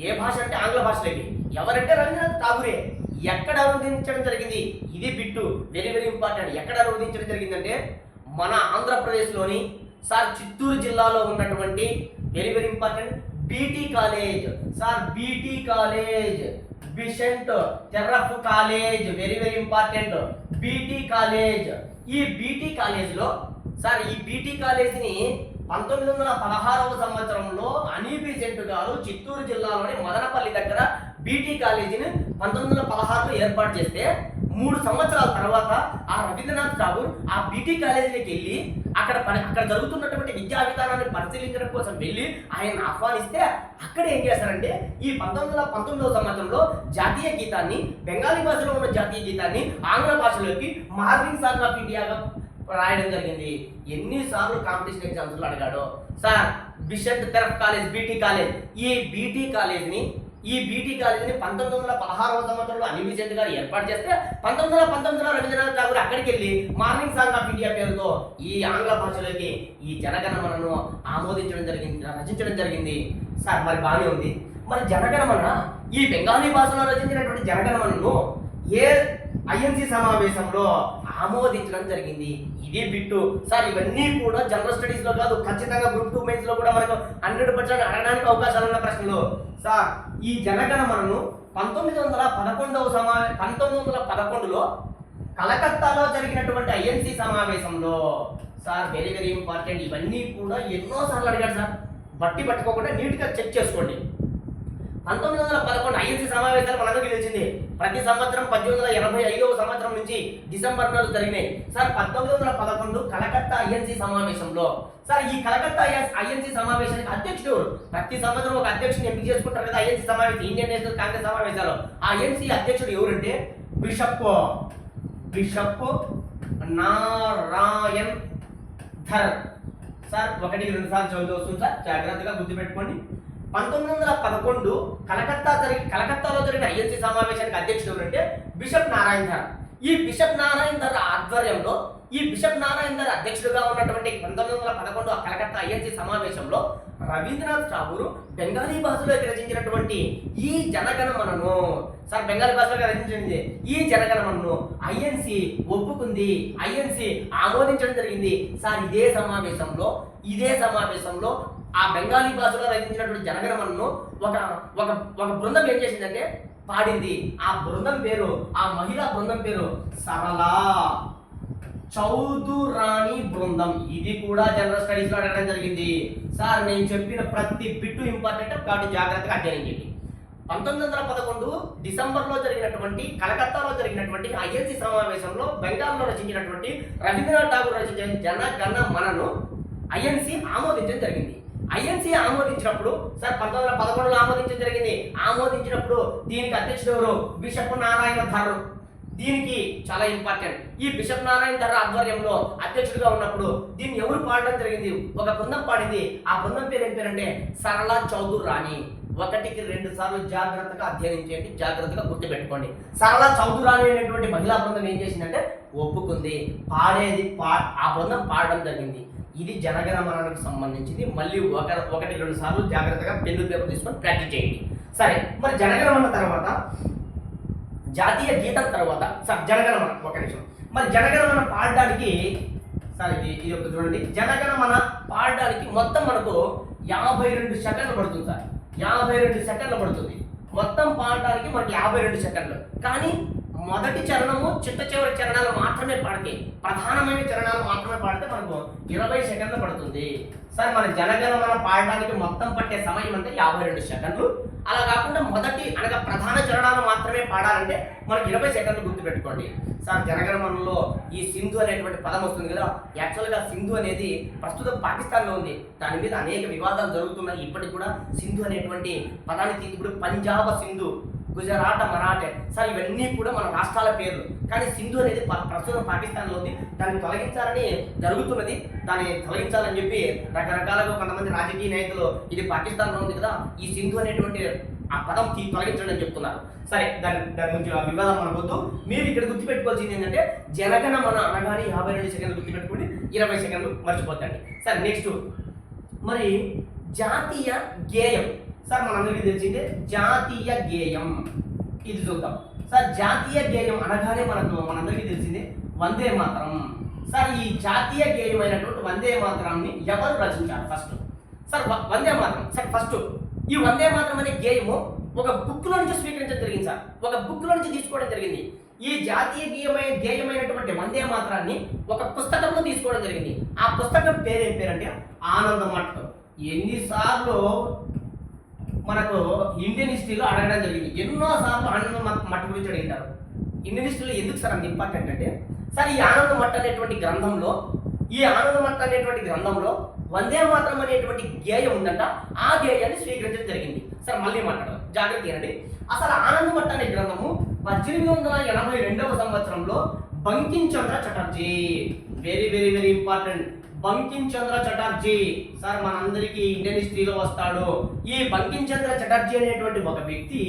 ఏ భాష అంటే ఆంగ్ల భాషలోకి. ఎవరంటే రవీంద్రనాథ్ ఠాగూరే. ఎక్కడ అనువదించడం జరిగింది? ఇది బిట్టు, వెరీ వెరీ ఇంపార్టెంట్. ఎక్కడ అనువదించడం జరిగిందంటే మన ఆంధ్రప్రదేశ్లోని సార్ చిత్తూరు జిల్లాలో ఉన్నటువంటి very very important BT college. Sir BT college, Besant టెర్రఫ్ college, very very important BT college. ఈ బీటీ కాలేజ్లో సార్ ఈ బీటీ కాలేజీని 1916వ సంవత్సరంలో అనీ బెసెంట్ గారు చిత్తూరు జిల్లాలోని మదనపల్లి దగ్గర బీటీ కాలేజీని 1916లో ఏర్పాటు చేస్తే 3 సంవత్సరాల తర్వాత ఆ రవీంద్రనాథ్ ఠాగూర్ ఆ బీటీ కాలేజీకి వెళ్ళి అక్కడ జరుగుతున్నటువంటి విద్యా విధానాన్ని పరిశీలించడం కోసం వెళ్ళి ఆయన ఆహ్వానిస్తే అక్కడ ఏం చేస్తారంటే ఈ 1919వ సంవత్సరంలో జాతీయ గీతాన్ని, బెంగాలీ భాషలో ఉన్న జాతీయ గీతాన్ని ఆంగ్ల భాషలోకి మార్నింగ్ సాంగ్ ఆఫ్ ఇండియాగా రాయడం జరిగింది. ఎన్నిసార్లు కాంపిటీషన్ ఎగ్జామ్స్ లో అడిగాడు. సార్ బిషెంట్ టెర్రఫ్ కాలేజ్, బీటీ కాలేజ్. ఈ బీటీ కాలేజీని 1916వ సంవత్సరంలో అనీ బెసెంట్ గారు ఏర్పాటు చేస్తే 1919లో రవీంద్రనాథ్ ఠాగూర్ అక్కడికి వెళ్ళి మార్నింగ్ సాంగ్ ఆఫ్ ఇండియా పేరుతో ఈ ఆంగ్ల భాషలోకి ఈ జనగణమనను రచించడం జరిగింది. సార్ మరి బాగానే ఉంది. మరి జనగణమన ఈ బెంగాలీ భాషలో రచించినటువంటి జనగణమనను ఏ ఐఎన్సి సమావేశంలో ఆమోదించడం జరిగింది? ఇది బిట్టు. సార్ ఇవన్నీ కూడా జనరల్ స్టడీస్ లో కాదు, ఖచ్చితంగా గ్రూప్ 2 మెయిన్స్ లో కూడా మనకు 100% అడగడానికి అవకాశాలు ఉన్న ప్రశ్నలు. సార్ ఈ జనగణమనను 1911లో కలకత్తాలో జరిగినటువంటి ఐఎన్సి సమావేశంలో సార్ వెరీ వెరీ ఇంపార్టెంట్. ఇవన్నీ కూడా ఎన్నోసార్లు అడిగాడు సార్. బట్టి పట్టుకోకుండా నీట్గా చెక్ చేసుకోండి. 1911 ఐఎన్సి సమావేశాలు మనందరికీ తెలిసింది. ప్రతి సంవత్సరం 1885వ సంవత్సరం నుంచి డిసెంబర్ నెలలో జరిగినాయి. సార్ 1911 కలకత్తా ఐఎన్సి సమావేశంలో సార్ ఈ కలకత్తా ఐఎన్సి సమావేశానికి అధ్యక్షుడు, ప్రతి సంవత్సరం ఒక అధ్యక్షుని ఎంపిక చేసుకుంటారు కదా ఐఎన్సి సమావేశం, ఇండియన్ నేషనల్ కాంగ్రెస్ సమావేశాలు. ఆ ఐఎన్సి అధ్యక్షుడు ఎవరంటే బిషప్ నారాయణ్ ధర్. సార్ 1-2 సార్లు చదువుతూ వస్తుంది సార్, జాగ్రత్తగా గుర్తుపెట్టుకోండి. 1911 కలకత్తాలో జరిగిన ఐఎన్సి సమావేశానికి అధ్యక్షుడు ఎవరంటే బిషప్ నారాయణ్ ధర్. ఈ బిషప్ నారాయణ్ ధర్ ఆధ్వర్యంలో ఈ బిషప్ నారాయణ్ ధర్ అధ్యక్షుడిగా ఉన్నటువంటి 1911 కలకత్తా ఐఎన్సి సమావేశంలో రవీంద్రనాథ్ ఠాగూర్ బెంగాలీ భాషలో రచించినటువంటి ఈ జనగణమనను సార్ బెంగాలీ భాషలో రచించింది ఈ జనగణమనను ఐఎన్సి ఒప్పుకుంది, ఐఎన్సి ఆమోదించడం జరిగింది. సార్ ఇదే సమావేశంలో ఆ బెంగాలీ భాషలో రచించినటువంటి జనగణమనను ఒక బృందం ఏం చేసిందంటే పాడింది. ఆ బృందం పేరు, ఆ మహిళా బృందం పేరు సరళా చౌధురాణి బృందం. ఇది కూడా జనరల్ స్టడీస్ లో అడగడం జరిగింది. సార్ నేను చెప్పిన ప్రతి బిట్టు ఇంపార్టెంట్ కాబట్టి జాగ్రత్తగా అధ్యయనం చేయండి. 1911 డిసెంబర్లో జరిగినటువంటి కలకత్తాలో జరిగినటువంటి ఐఎన్సి సమావేశంలో బెంగాల్లో రచించినటువంటి రవీంద్రనాథ్ ఠాగూర్ రచించిన జనగణమనను ఐఎన్సి ఆమోదించడం జరిగింది. ఐఎన్సి ఆమోదించినప్పుడు సార్ 1911లో ఆమోదించడం జరిగింది. ఆమోదించినప్పుడు దీనికి అధ్యక్షుడు ఎవరు? బిషప్ నారాయణ ధర్. దీనికి చాలా ఇంపార్టెంట్. ఈ బిషప్ నారాయణ ధర్ ఆధ్వర్యంలో అధ్యక్షుడిగా ఉన్నప్పుడు దీన్ని ఎవరు పాడడం జరిగింది? ఒక బృందం పాడింది. ఆ బృందం పేరు ఏం పేరంటే సరళా చౌధురాణి. ఒకటికి 2 సార్లు జాగ్రత్తగా అధ్యయనం చేయండి, జాగ్రత్తగా గుర్తుపెట్టుకోండి. సరళ చౌదరాణి అనేటువంటి మహిళా బృందం ఏం చేసిందంటే ఒప్పుకుంది, ఆ బృందం పాడడం జరిగింది. ఇది జనగణమనానికి సంబంధించింది. మళ్ళీ ఒకటి 2 సార్లు జాగ్రత్తగా పెన్ను పేపర్ తీసుకొని ప్రాక్టీస్ చేయండి. సరే, మరి జనగణమన తర్వాత జాతీయ గీతం తర్వాత జనగణమన ఒక నిమిషం. మరి జనగణమన పాడడానికి సరే ఇది ఒక చూడండి. జనగణమన పాడడానికి మొత్తం మనకు 52 సెకండ్లు పడుతుంది సార్. 52 సెకండ్లు పడుతుంది మొత్తం పాడడానికి మనకి 52 సెకండ్లు. కానీ మొదటి చరణము చిట్ట చివరి చరణాలు మాత్రమే పాడితే, ప్రధానమైన చరణాలు మాత్రమే పాడితే మనకు 20 సెకండ్లు పడుతుంది సార్. మన జనగణమన పాడడానికి మొత్తం పట్టే సమయం అంటే 52 సెకండ్లు. అలా కాకుండా మొదటి అనగా ప్రధాన చరణాలు మాత్రమే పాడాలంటే మనకి 20 సెకండ్లు గుర్తుపెట్టుకోండి సార్. జనగణమనలో ఈ సింధు అనేటువంటి పదం వస్తుంది కదా, యాక్చువల్గా సింధు అనేది ప్రస్తుతం పాకిస్తాన్లో ఉంది. దాని మీద అనేక వివాదాలు జరుగుతున్నాయి ఇప్పటికి కూడా. సింధు అనేటువంటి పదానికి ఇప్పుడు పంజాబ్ సింధు, గుజరాత్ మరాఠే సార్, ఇవన్నీ కూడా మన రాష్ట్రాల పేర్లు. కానీ సింధు అనేది ప్రస్తుతం పాకిస్తాన్లో ఉంది. దాన్ని తొలగించాలని జరుగుతున్నది. దాన్ని తొలగించాలని చెప్పి రకరకాలుగా కొంతమంది రాజకీయ నాయకులు ఇది పాకిస్తాన్లో ఉంది కదా, ఈ సింధు అనేటువంటి ఆ పదం తొలగించండి అని చెప్తున్నారు. సరే, దాని గురించి వివాదం మనకొద్దు. మీరు ఇక్కడ గుర్తుపెట్టుకోవాల్సింది ఏంటంటే జనగణమన అనగానే 52 సెకండ్లు గుర్తుపెట్టుకోండి, 20 సెకండ్లు మర్చిపోతండి. సరే, నెక్స్ట్ మరి జాతీయ గేయం సార్. మనందరికీ తెలిసిందే జాతీయ గేయం. ఇది చూద్దాం సార్. జాతీయ గేయం అనగానే మనందరికీ తెలిసిందే వందే మాతరం సార్. ఈ జాతీయ గేయం అయినటువంటి వందే మాతరాన్ని ఎవరు రచించారు first sir? Vande Mataram sir. First ఈ వందే మాతరం అనే గేయము ఒక బుక్ లో నుంచి స్వీకరించడం జరిగింది సార్. ఒక బుక్ లో నుంచి తీసుకోవడం జరిగింది. ఈ జాతీయ గేయమైనటువంటి వందే మాతరాన్ని ఒక పుస్తకంలో తీసుకోవడం జరిగింది. ఆ పుస్తకం పేరేం పేరంటే ఆనంద మఠం. ఎన్నిసార్లు మనకు ఇండియన్ హిస్టరీలో అడగడం జరిగింది, ఎన్నోసార్లు ఆనంద మఠ గురించి అడిగింటారు. ఇండియన్ హిస్టరీలో ఎందుకు సార్ అంత ఇంపార్టెంట్ అంటే సార్, ఈ ఆనంద మఠ అనేటువంటి గ్రంథంలో వందే మాతరం అనేటువంటి గేయం ఉందంట. ఆ గేయాన్ని స్వీకరించడం జరిగింది సార్. మళ్ళీ మాట్లాడదాం, జాగ్రత్త అండి. అసలు ఆనంద మఠ అనే గ్రంథము 1882వ సంవత్సరంలో Bankim Chandra Chatterjee, very very very important, Bankim Chandra Chatterjee sir మనందరికీ ఇండియన్ హిస్టరీలో వస్తాడు. ఈ బంకిం చంద్ర చటర్జీ అనేటువంటి ఒక వ్యక్తి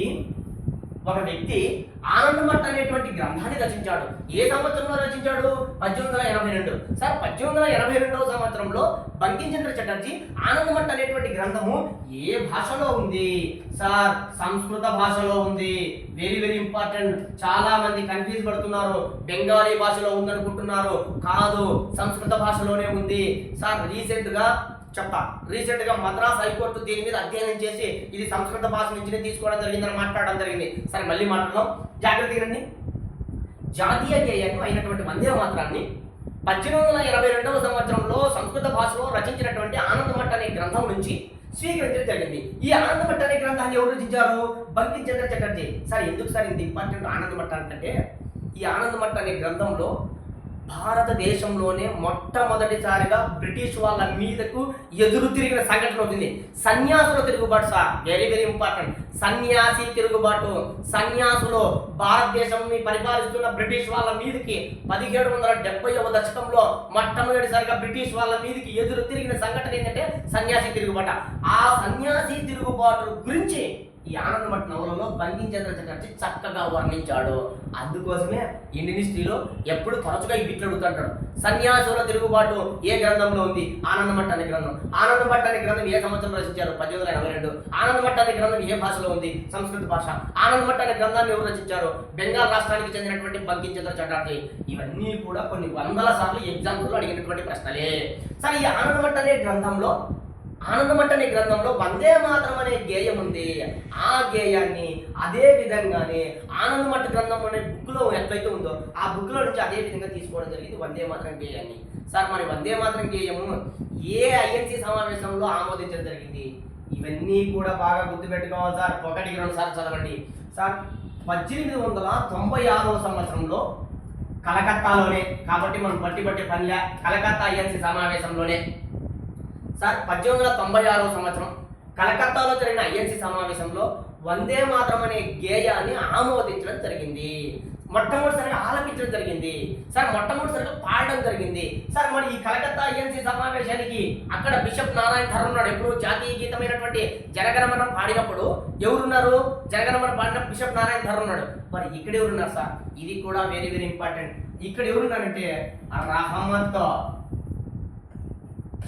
ఆనంద మఠ అనేటువంటి గ్రంథాన్ని రచించాడు. ఏ సంవత్సరంలో రచించాడు? 1882 సార్. 1882వ సంవత్సరంలో బంకిం చంద్ర చటర్జీ ఆనంద మఠ అనేటువంటి గ్రంథము ఏ భాషలో ఉంది సార్? సంస్కృత భాషలో ఉంది. Very very important. చాలా మంది కన్ఫ్యూజ్ పడుతున్నారు, బెంగాలీ భాషలో ఉందనుకుంటున్నారు. కాదు, సంస్కృత భాషలోనే ఉంది సార్. రీసెంట్ గా మద్రాస్ హైకోర్టు దీని మీద అధ్యయనం చేసి ఇది సంస్కృత భాష నుంచి తీసుకోవడం జరిగిందని మాట్లాడడం జరిగింది. సరే, మళ్ళీ మాట్లాడదాం, జాగ్రత్తగా రండి. జాతీయ గేయం అయినటువంటి వందే మాతరాన్ని 1882వ సంవత్సరంలో సంస్కృత భాషలో రచించినటువంటి ఆనంద మఠ అనే గ్రంథం నుంచి స్వీకరించడం జరిగింది. ఈ ఆనంద మఠ అనే గ్రంథాన్ని ఎవరు రచించారు? బంకిం చంద్ర చటర్జీ సార్. ఎందుకు సార్ ఇంత ఇంపార్టెంట్ ఆనంద మఠ అంటే, ఈ ఆనంద మఠ అనే గ్రంథంలో భారతదేశంలోనే మొట్టమొదటిసారిగా బ్రిటిష్ వాళ్ళ మీదకు ఎదురు తిరిగిన సంఘటన అవుతుంది. సన్యాసుల తిరుగుబాటు సార్, వెరీ వెరీ ఇంపార్టెంట్. సన్యాసి తిరుగుబాటు. సన్యాసులు భారతదేశాన్ని పరిపాలిస్తున్న బ్రిటిష్ వాళ్ళ మీదకి 1770వ దశకంలో మొట్టమొదటిసారిగా బ్రిటిష్ వాళ్ళ మీదకి ఎదురు తిరిగిన సంఘటన ఏంటంటే సన్యాసి తిరుగుబాటు. ఆ సన్యాసి తిరుగుబాటు గురించి ఈ ఆనంద మఠ నవలలో బంకిం చంద్ర చటర్జీ చక్కగా వర్ణించాడు. అందుకోసమే ఇండియన్ హిస్టరీలో ఎప్పుడు తరచుగా ఈ బిట్లు అడుగుతుంటాడు. సన్యాసుల తిరుగుబాటు ఏ గ్రంథంలో ఉంది? ఆనంద మఠ అనే గ్రంథం. ఆనంద మఠ అనే గ్రంథం ఏ సంవత్సరంలో రచించారు? 1882. ఆనంద మఠ అనే గ్రంథం ఏ భాషలో ఉంది? సంస్కృత భాష. ఆనంద మఠ అనే గ్రంథాన్ని ఎవరు రచించారు? బెంగాల్ రాష్ట్రానికి చెందినటువంటి బంకిం చంద్ర చటర్జీ. ఇవన్నీ కూడా కొన్ని వందల సార్లు ఎగ్జామ్స్లో అడిగినటువంటి ప్రశ్నలే. సరే, ఈ ఆనంద మఠ అనే గ్రంథంలో వందే మాతరం అనే గేయం ఉంది. ఆ గేయాన్ని అదే విధంగానే ఆనంద మఠ గ్రంథం అనే బుక్లో ఎట్లయితే ఉందో ఆ బుక్లో నుంచి అదే విధంగా తీసుకోవడం జరిగింది వందే మాతరం గేయాన్ని సార్. మరి వందే మాతరం గేయము ఏ ఐఎన్సీ సమావేశంలో ఆమోదించడం జరిగింది? ఇవన్నీ కూడా బాగా గుర్తుపెట్టుకోవాలి సార్. 1-2 సార్లు చదవండి సార్. 1896వ సంవత్సరంలో కలకత్తాలోనే, కాబట్టి మనం బట్టి పనిలే, కలకత్తా ఐఎన్సీ సమావేశంలోనే సార్ 1896వ సంవత్సరం కలకత్తాలో జరిగిన ఐఎన్సీ సమావేశంలో వందే మాతరం అనే గేయాన్ని ఆమోదించడం జరిగింది మొట్టమొదటిసారిగా ఆలపించడం జరిగింది సార్, మొట్టమొదటిసారిగా పాడడం జరిగింది సార్. మరి ఈ కలకత్తా ఐఎన్సీ సమావేశానికి అక్కడ బిషప్ నారాయణ ధర్ ఉన్నాడు. ఎప్పుడు జాతీయ గీతమైనటువంటి జనగణమనం పాడినప్పుడు ఎవరున్నారు? జనగణమనం పాడిన బిషప్ నారాయణ ధర్ ఉన్నాడు. మరి ఇక్కడ ఎవరున్నారు సార్? ఇది కూడా వెరీ వెరీ ఇంపార్టెంట్. ఇక్కడ ఎవరున్నారంటే రహమత్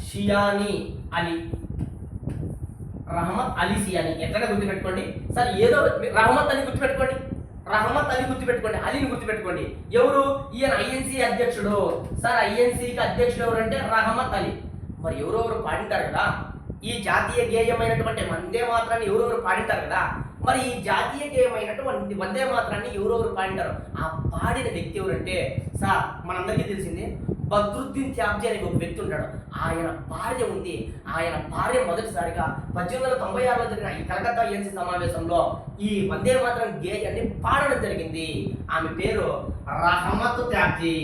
షియానీ అలీ, రహమత్ అలీ సియానీ. ఎట్లా గుర్తుపెట్టుకోండి సార్, ఏదో రహమత్ అని గుర్తుపెట్టుకోండి, రహమత్ అలీ గుర్తుపెట్టుకోండి, అలీని గుర్తుపెట్టుకోండి. ఎవరు? ఈయన ఐఎన్సీ అధ్యక్షుడు సార్. ఐఎన్సీకి అధ్యక్షుడు ఎవరంటే రహమత్ అలీ. మరి ఎవరెవరు పాడింటారు కదా ఈ జాతీయ గేయమైనటువంటి వందే మాత్రాన్ని, ఎవరెవరు పాడింటారు కదా. మరి ఈ జాతీయ గేయమైనటువంటి వందే మాత్రాన్ని ఎవరెవరు పాడింటారు? ఆ పాడిన వ్యక్తి ఎవరంటే సార్ మనందరికీ తెలిసింది బద్రుద్దీన్ త్యాబ్జీ అనే ఒక వ్యక్తి ఉంటాడు. ఆయన భార్య ఉంది. ఆయన భార్య మొదటిసారిగా 1896లో జరిగిన ఈ కలకత్తా ఐఎన్సీ సమావేశంలో ఈ వందే మాత్రం గేయాన్ని పాడడం జరిగింది. ఆమె పేరు రహమత్ త్యాబ్జీ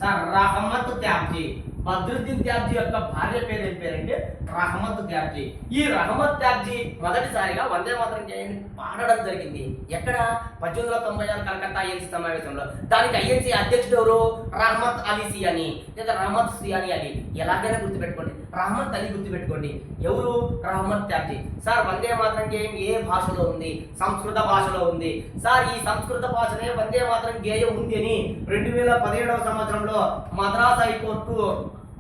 సార్, రహమత్ త్యాబ్జీ. బద్రుద్దీన్ త్యాబ్జీ యొక్క భార్య పేరు ఏం పేరంటే రహమత్ త్యాబ్జీ. ఈ రహమత్ త్యాబ్జీ మొదటిసారిగా వందే మాత్రం గేయాన్ని పాడడం జరిగింది. ఎక్కడ? 1896 కలకత్తా ఐఎన్సీ సమావేశంలో. దానికి ఐఎన్సీ అధ్యక్షుడు ఎవరు? రహమత్ అలీ సియానీ లేదా రహమత్ సియానీ అలీ. ఎలాగైనా గుర్తుపెట్టుకోండి, రహమత్ అలీ గుర్తుపెట్టుకోండి. ఎవరు? రహమత్ త్యాబ్జీ సార్. వందే మాత్రం గేయం ఏ భాషలో ఉంది? సంస్కృత భాషలో ఉంది సార్. ఈ సంస్కృత భాషనే వందే మాత్రం గేయం ఉంది అని 2017వ సంవత్సరంలో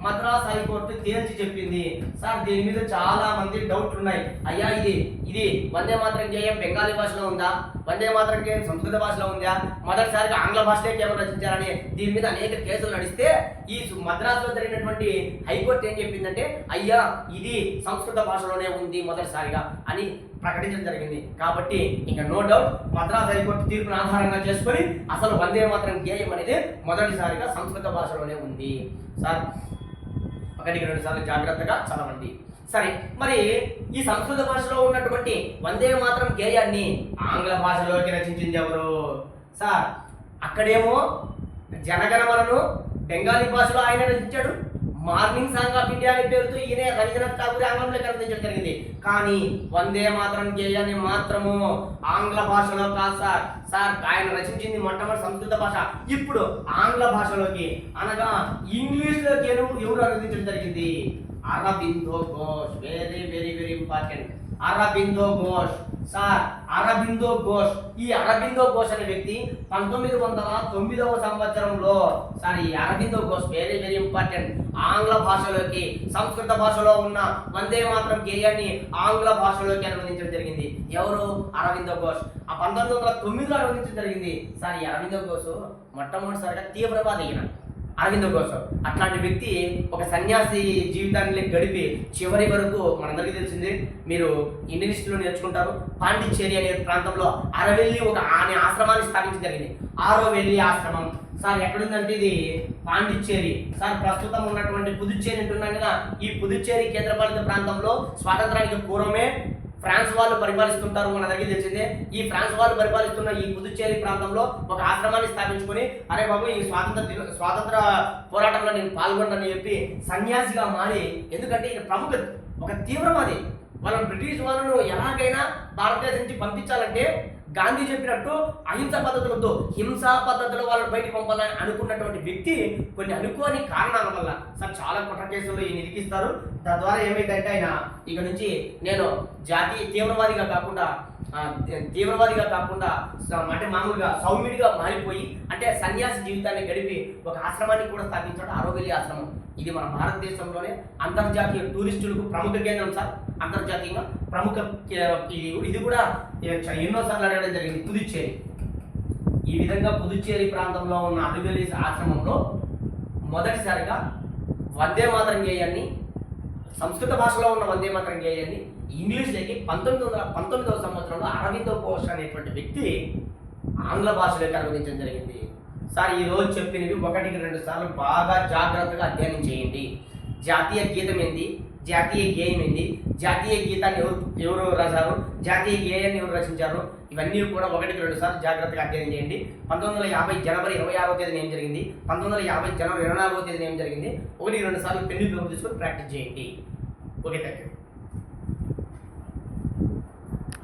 మద్రాస్ హైకోర్టు తేల్చి చెప్పింది సార్. దీని మీద చాలా మంది డౌట్లు ఉన్నాయి. అయ్యా ఇది వందే మాత్రం గేయం బెంగాలీ భాషలో ఉందా? వందే మాత్రం గేయం సంస్కృత భాషలో ఉందా? మొదటిసారిగా ఆంగ్ల భాషలో కేవలం రచించారని దీని మీద అనేక కేసులు నడిస్తే ఈ మద్రాసులో జరిగినటువంటి హైకోర్టు ఏం చెప్పిందంటే అయ్యా ఇది సంస్కృత భాషలోనే ఉంది మొదటిసారిగా అని ప్రకటించడం జరిగింది. కాబట్టి ఇంకా నో డౌట్ మద్రాస్ హైకోర్టు తీర్పును ఆధారంగా చేసుకొని అసలు వందే మాత్రం గేయం అనేది మొదటిసారిగా సంస్కృత భాషలోనే ఉంది సార్. 1-2 సార్లు జాగ్రత్తగా చదవండి. సరే, మరి ఈ సంస్కృత భాషలో ఉన్నటువంటి వందే మాత్రం గేయాన్ని ఆంగ్ల భాషలోకి రచించింది ఎవరు సార్? అక్కడేమో జనగణమనను బెంగాలీ భాషలో ఆయన రచించాడు. మార్నింగ్ సాంగ్ ఆఫ్ ఇండియా అనే పేరుతో ఈయన రవీంద్రనాథ్ ఠాగూర్ ఆంగ్లంలోకి రచించడం జరిగింది. కానీ వందే మాత్రం గేయాన్ని మాత్రము ఆంగ్ల భాషలో కాదు సార్. ఆయన రచించింది మొట్టమొదటి సంస్కృత భాష. ఇప్పుడు ఆంగ్ల భాషలోకి అనగా ఇంగ్లీష్లోకి ఎవరు అనువదించడం జరిగింది? Aurobindo Ghosh. Very very very important. Aurobindo Ghosh sir. Aurobindo Ghosh. ఈ అరబిందో ఘోష్ అనే వ్యక్తి 1909వ సంవత్సరంలో సార్ ఈ Aurobindo Ghosh very very important. ఆంగ్ల భాషలోకి సంస్కృత భాషలో ఉన్న వందే మాత్రం గేయాన్ని ఆంగ్ల భాషలోకి అనువదించడం జరిగింది. ఎవరు? అరబిందో ఘోష్. ఆ 1909లో అనువదించడం జరిగింది సార్. ఈ అరబిందో ఘోష్ మొట్టమొదటిసారిగా తీవ్రవాది అయిన అరవిందో ఘోష్. అట్లాంటి వ్యక్తి ఒక సన్యాసి జీవితాన్ని గడిపి చివరి వరకు మనందరికీ తెలిసింది, మీరు ఇండియన్ హిస్టరీలో నేర్చుకుంటారు, పాండిచ్చేరి అనే ప్రాంతంలో అరవెల్లి ఒక ఆశ్రమాన్ని స్థాపించడం జరిగింది. ఆరోవెల్లి ఆశ్రమం సార్ ఎక్కడుందంటే ఇది పాండిచ్చేరి సార్. ప్రస్తుతం ఉన్నటువంటి పుదుచ్చేరి అంటున్నాం కదా, ఈ పుదుచ్చేరి కేంద్రపాలిత ప్రాంతంలో స్వాతంత్రానికి పూర్వమే ఫ్రాన్స్ వాళ్ళు పరిపాలిస్తుంటారు, మన దగ్గర తెలిసిందే. ఈ ఫ్రాన్స్ వాళ్ళు పరిపాలిస్తున్న ఈ పుదుచ్చేరి ప్రాంతంలో ఒక ఆశ్రమాన్ని స్థాపించుకొని అరే బాబు ఈ స్వాతంత్ర పోరాటంలో నేను పాల్గొన్నానని చెప్పి సన్యాసిగా మారి, ఎందుకంటే ఈయన ప్రముఖ ఒక తీవ్రవాది. వాళ్ళని బ్రిటిష్ వాళ్ళను ఎలాగైనా భారతదేశం నుంచి పంపించాలంటే గాంధీ చెప్పినట్టు అహింస పద్ధతులతో హింసా పద్ధతిలో వాళ్ళని బయటికి పంపాలని అనుకున్నటువంటి వ్యక్తి కొన్ని అనుకోని కారణాల వల్ల సార్ చాలా కుట్ర కేసుల్లో ఈయన ఇరికిస్తారు. తద్వారా ఏమైందంటే ఆయన ఇక నుంచి నేను జాతీయ తీవ్రవాదిగా కాకుండా అంటే మామూలుగా సౌమ్యుడిగా మారిపోయి అంటే సన్యాసి జీవితాన్ని గడిపి ఒక ఆశ్రమాన్ని కూడా స్థాపించాడు, ఆరోవెల్లి ఆశ్రమం. ఇది మన భారతదేశంలోనే అంతర్జాతీయ టూరిస్టులకు ప్రముఖ కేంద్రం సార్. అంతర్జాతీయంగా ప్రముఖ ఇది కూడా ఎన్నోసార్లు అడగడం జరిగింది పుదుచ్చేరి. ఈ విధంగా పుదుచ్చేరి ప్రాంతంలో ఉన్న ఆరోవెల్లి ఆశ్రమంలో మొదటిసారిగా వందే మాతరం గేయాన్ని సంస్కృత భాషలో ఉన్న వందే మాతరం గేయాన్ని ఇంగ్లీష్లోకి 1919వ సంవత్సరంలో అరవిందో ఘోష్ అనేటువంటి వ్యక్తి ఆంగ్ల భాషలోకి అనువదించడం జరిగింది సార్. ఈ రోజు చెప్పినవి 1-2 సార్లు బాగా జాగ్రత్తగా అధ్యయనం చేయండి. జాతీయ గీతం ఏంది, జాతీయ గేయం ఏంది, జాతీయ గీతాన్ని ఎవరు రాశారు, జాతీయ గేయాన్ని ఎవరు రచించారు, ఇవన్నీ కూడా 1-2 సార్లు జాగ్రత్తగా అధ్యయనం చేయండి. 1950 జనవరి 26వ తేదీన ఏం జరిగింది, 1950 జనవరి 24వ తేదీన ఏం జరిగింది, 1-2 సార్లు పెన్ను పేపర్ తీసుకొని ప్రాక్టీస్ చేయండి. Okay, thank you.